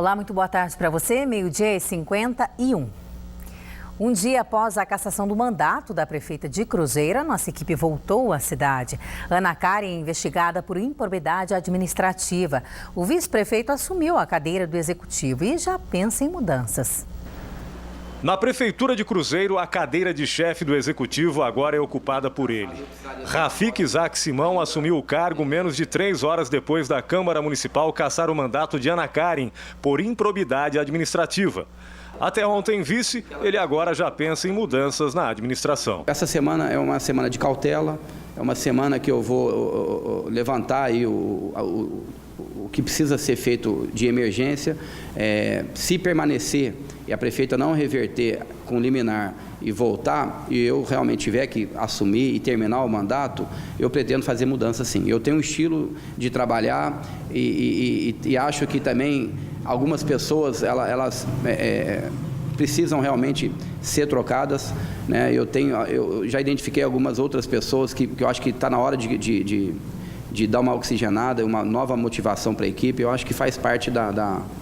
Olá, muito boa tarde para você. 12h51. Um dia após a cassação do mandato da prefeita de Cruzeiro, nossa equipe voltou à cidade. Ana Karen é investigada por improbidade administrativa. O vice-prefeito assumiu a cadeira do executivo e já pensa em mudanças. Na Prefeitura de Cruzeiro, a cadeira de chefe do Executivo agora é ocupada por ele. Rafik Isaac Simão assumiu o cargo menos de 3 horas depois da Câmara Municipal cassar o mandato de Ana Karen por improbidade administrativa. Até ontem vice, ele agora já pensa em mudanças na administração. Essa semana é uma semana de cautela, é uma semana que eu vou levantar aí o que precisa ser feito de emergência. Se permanecer e a prefeita não reverter com liminar e voltar, e eu realmente tiver que assumir e terminar o mandato, eu pretendo fazer mudança sim. Eu tenho um estilo de trabalhar e acho que também algumas pessoas, elas precisam realmente ser trocadas, né? Eu já identifiquei algumas outras pessoas que eu acho que está na hora de dar uma oxigenada, uma nova motivação para a equipe. Eu acho que faz parte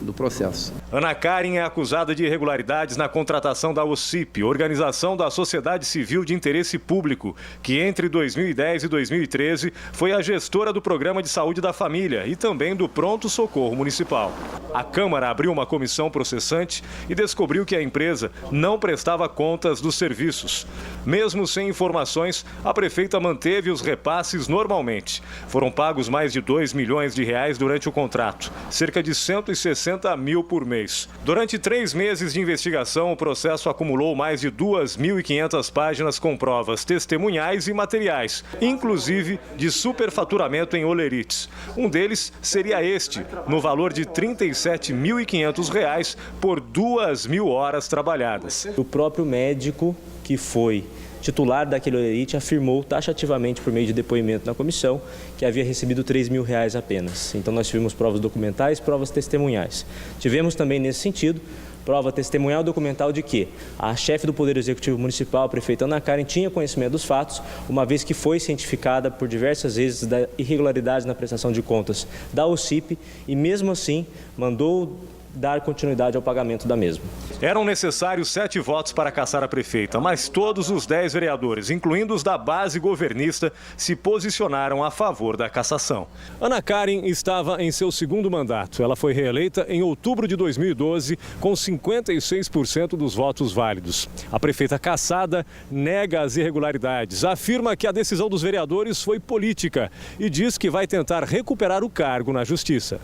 do processo. Ana Karen é acusada de irregularidades na contratação da OCIP, Organização da Sociedade Civil de Interesse Público, que entre 2010 e 2013 foi a gestora do Programa de Saúde da Família e também do Pronto Socorro Municipal. A Câmara abriu uma comissão processante e descobriu que a empresa não prestava contas dos serviços. Mesmo sem informações, a prefeita manteve os repasses normalmente. Foram pagos mais de R$2 milhões durante o contrato, cerca de 160 mil por mês. Durante 3 meses de investigação, o processo acumulou mais de 2.500 páginas com provas testemunhais e materiais, inclusive de superfaturamento em olerites. Um deles seria este, no valor de R$ 37.500 por 2.000 horas trabalhadas. O próprio médico que foi titular daquele olerite afirmou taxativamente por meio de depoimento na comissão que havia recebido R$3 mil apenas. Então nós tivemos provas documentais, provas testemunhais. Tivemos também nesse sentido prova testemunhal documental de que a chefe do Poder Executivo Municipal, a prefeita Ana Karen, tinha conhecimento dos fatos, uma vez que foi cientificada por diversas vezes da irregularidade na prestação de contas da OCIP e mesmo assim mandou dar continuidade ao pagamento da mesma. Eram necessários 7 votos para cassar a prefeita, mas todos os 10 vereadores, incluindo os da base governista, se posicionaram a favor da cassação. Ana Karen estava em seu 2º mandato. Ela foi reeleita em outubro de 2012 com 56% dos votos válidos. A prefeita cassada nega as irregularidades, afirma que a decisão dos vereadores foi política e diz que vai tentar recuperar o cargo na justiça.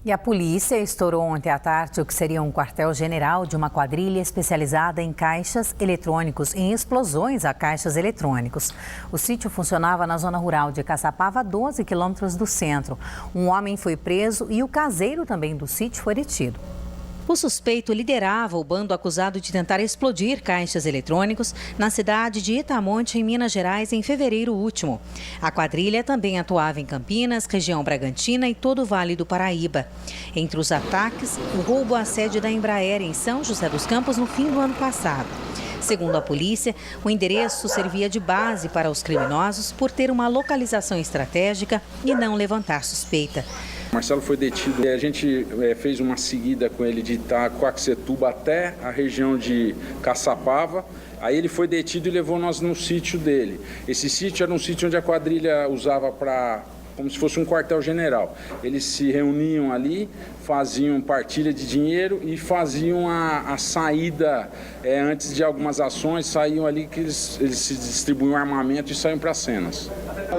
E a polícia estourou ontem à tarde o que seria um quartel-general de uma quadrilha especializada em caixas eletrônicos, em explosões a caixas eletrônicos. O sítio funcionava na zona rural de Caçapava, a 12 quilômetros do centro. Um homem foi preso e o caseiro também do sítio foi detido. O suspeito liderava o bando acusado de tentar explodir caixas eletrônicos na cidade de Itamonte, em Minas Gerais, em fevereiro último. A quadrilha também atuava em Campinas, região Bragantina e todo o Vale do Paraíba. Entre os ataques, o roubo à sede da Embraer em São José dos Campos no fim do ano passado. Segundo a polícia, o endereço servia de base para os criminosos por ter uma localização estratégica e não levantar suspeita. Marcelo foi detido, a gente fez uma seguida com ele de Itacoaxetuba até a região de Caçapava. Aí ele foi detido e levou nós no sítio dele. Esse sítio era um sítio onde a quadrilha usava como se fosse um quartel-general. Eles se reuniam ali, faziam partilha de dinheiro e faziam a saída, antes de algumas ações, saíam ali que eles se distribuíam armamento e saíam para as cenas.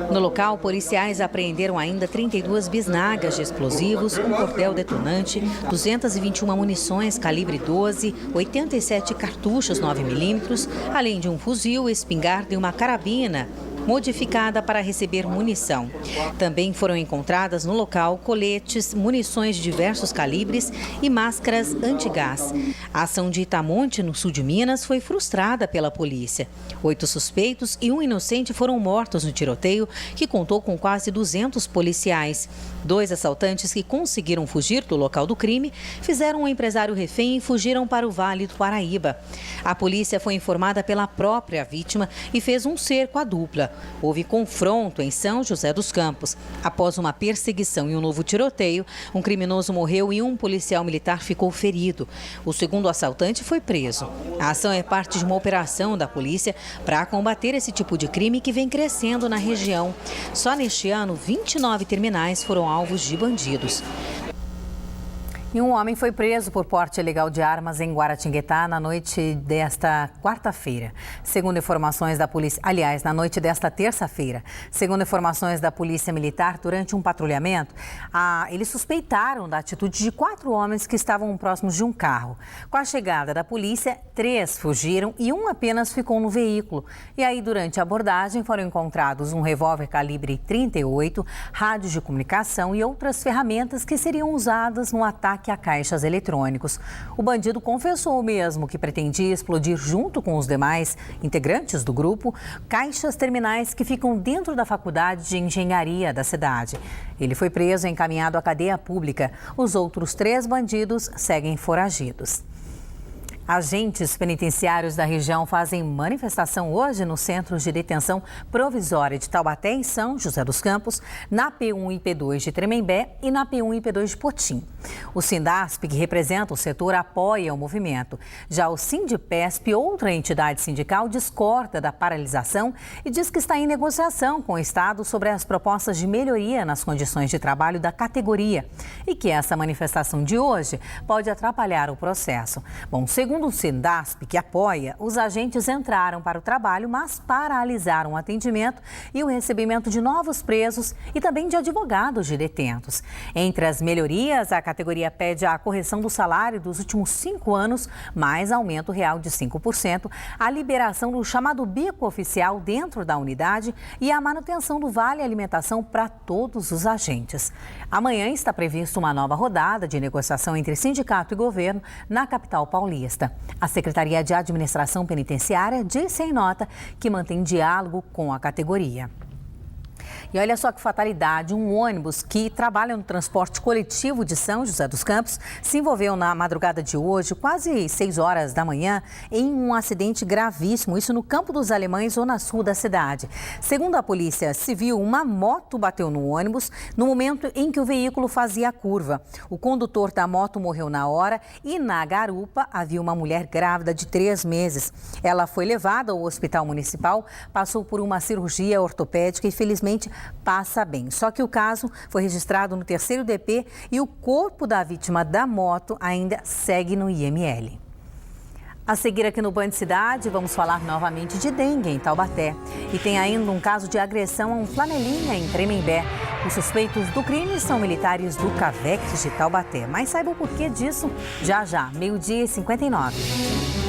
No local, policiais apreenderam ainda 32 bisnagas de explosivos, um cordel detonante, 221 munições calibre 12, 87 cartuchos 9mm, além de um fuzil, espingarda e uma carabina modificada para receber munição. Também foram encontradas no local coletes, munições de diversos calibres e máscaras antigás. A ação de Itamonte, no sul de Minas, foi frustrada pela polícia. 8 suspeitos e um inocente foram mortos no tiroteio, que contou com quase 200 policiais. 2 assaltantes que conseguiram fugir do local do crime fizeram um empresário refém e fugiram para o Vale do Paraíba. A polícia foi informada pela própria vítima e fez um cerco à dupla. houve confronto em São José dos Campos. Após uma perseguição e um novo tiroteio, um criminoso morreu e um policial militar ficou ferido. O segundo assaltante foi preso. A ação é parte de uma operação da polícia para combater esse tipo de crime que vem crescendo na região. Só neste ano, 29 terminais foram alvos de bandidos. E um homem foi preso por porte ilegal de armas em Guaratinguetá na noite desta quarta-feira. Segundo informações da polícia, aliás, na noite desta terça-feira. Segundo informações da Polícia Militar, durante um patrulhamento, eles suspeitaram da atitude de 4 homens que estavam próximos de um carro. Com a chegada da polícia, 3 fugiram e um apenas ficou no veículo. E aí, durante a abordagem, foram encontrados um revólver calibre 38, rádios de comunicação e outras ferramentas que seriam usadas no ataque a caixas eletrônicos. O bandido confessou mesmo que pretendia explodir junto com os demais integrantes do grupo caixas terminais que ficam dentro da Faculdade de Engenharia da cidade. Ele foi preso e encaminhado à cadeia pública. Os outros 3 bandidos seguem foragidos. Agentes penitenciários da região fazem manifestação hoje nos centros de detenção provisória de Taubaté e São José dos Campos, na P1 e P2 de Tremembé e na P1 e P2 de Potim. O Sindasp, que representa o setor, apoia o movimento. Já o Sindipesp, outra entidade sindical, discorda da paralisação e diz que está em negociação com o Estado sobre as propostas de melhoria nas condições de trabalho da categoria e que essa manifestação de hoje pode atrapalhar o processo. Bom, segundo o Sindasp, que apoia, os agentes entraram para o trabalho, mas paralisaram o atendimento e o recebimento de novos presos e também de advogados de detentos. Entre as melhorias, a categoria pede a correção do salário dos últimos 5 anos, mais aumento real de 5%, a liberação do chamado bico oficial dentro da unidade e a manutenção do vale alimentação para todos os agentes. Amanhã está prevista uma nova rodada de negociação entre sindicato e governo na capital paulista. A Secretaria de Administração Penitenciária disse em nota que mantém diálogo com a categoria. E olha só que fatalidade, um ônibus que trabalha no transporte coletivo de São José dos Campos se envolveu na madrugada de hoje, quase 6 horas da manhã, em um acidente gravíssimo, isso no Campo dos Alemães, zona sul da cidade. Segundo a Polícia Civil, uma moto bateu no ônibus no momento em que o veículo fazia a curva. O condutor da moto morreu na hora e na garupa havia uma mulher grávida de 3 meses. Ela foi levada ao hospital municipal, passou por uma cirurgia ortopédica e felizmente passa bem. Só que o caso foi registrado no 3º DP e o corpo da vítima da moto ainda segue no IML. A seguir aqui no Band Cidade, vamos falar novamente de dengue em Taubaté. E tem ainda um caso de agressão a um flanelinha em Tremembé. Os suspeitos do crime são militares do CAVEX de Taubaté. Mas saiba o porquê disso já já, 12h59.